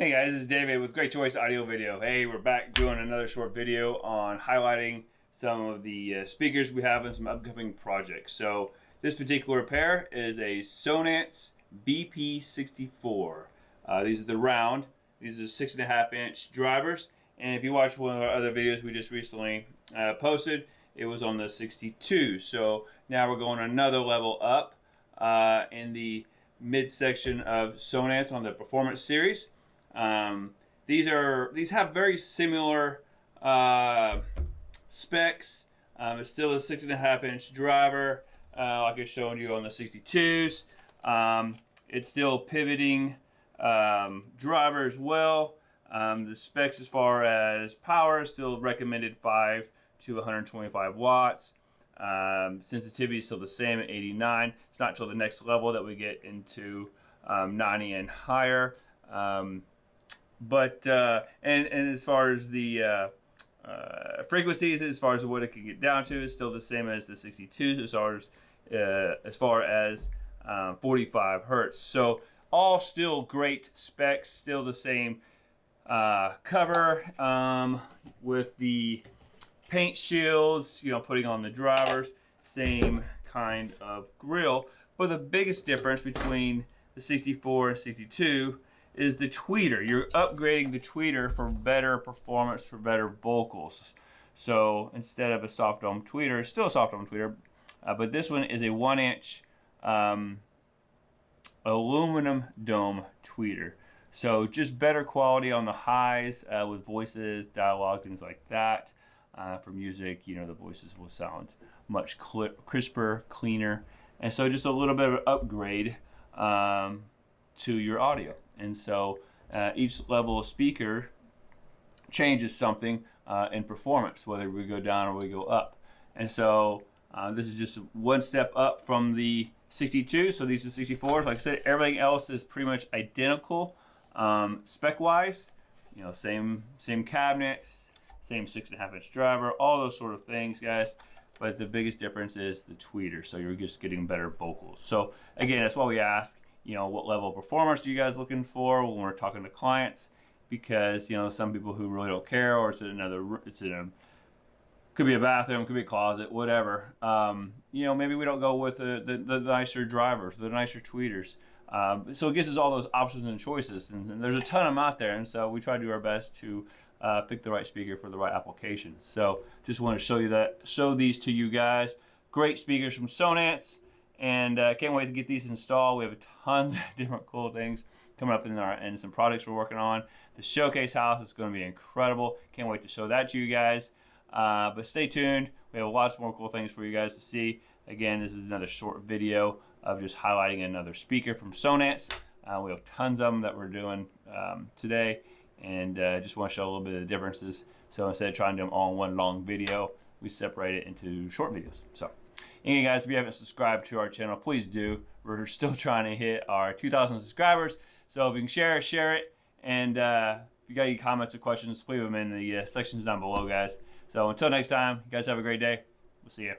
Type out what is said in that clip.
Hey guys, this is David with Great Choice Audio Video. Hey, we're back doing another short video on highlighting some of the speakers we have in some upcoming projects. So this particular pair is a Sonance VP64R. These are the round. These are 6.5 inch drivers. And if you watch one of our other videos we just recently posted, it was on the 62. So now we're going another level up in the midsection of Sonance on the Performance series. These have very similar specs. It's still a 6.5 inch driver, like I showed you on the 62s. It's still pivoting driver as well. The specs as far as power is still recommended 5 to 125 watts. Sensitivity is still the same at 89. It's not until the next level that we get into 90 and higher. And as far as the frequencies, as far as what it can get down to, is still the same as the 62s as far as 45 hertz. So all still great specs, still the same cover with the paint shields, putting on the drivers, same kind of grill. But the biggest difference between the 64 and 62 is the tweeter. You're upgrading the tweeter for better performance, for better vocals. So instead of a soft dome tweeter, it's still a soft dome tweeter, but this one is a 1 inch aluminum dome tweeter. So just better quality on the highs with voices, dialogue, things like that. For music, the voices will sound much crisper, cleaner. And so just a little bit of an upgrade to your audio. And so each level of speaker changes something in performance, whether we go down or we go up. And so this is just one step up from the 62. So these are 64s. Like I said, everything else is pretty much identical spec-wise. Same cabinet, same 6.5 inch driver, all those sort of things, guys. But the biggest difference is the tweeter. So you're just getting better vocals. So again, that's why we ask, what level of performance are you guys looking for when we're talking to clients? Because, some people who really don't care, or could be a bathroom, could be a closet, whatever. Maybe we don't go with the nicer drivers, the nicer tweeters. So it gives us all those options and choices, and there's a ton of them out there. And so we try to do our best to pick the right speaker for the right application. So just want to show these to you guys. Great speakers from Sonance. And can't wait to get these installed. We have a ton of different cool things coming up in some projects we're working on. The showcase house is going to be incredible. Can't wait to show that to you guys. But stay tuned. We have lots more cool things for you guys to see. Again, this is another short video of just highlighting another speaker from Sonance. We have tons of them that we're doing today, and just want to show a little bit of the differences. So instead of trying to do them all in one long video, we separate it into short videos. So anyway, guys, if you haven't subscribed to our channel, please do. We're still trying to hit our 2,000 subscribers. So if you can share it. And if you got any comments or questions, leave them in the sections down below, guys. So until next time, you guys have a great day. We'll see you.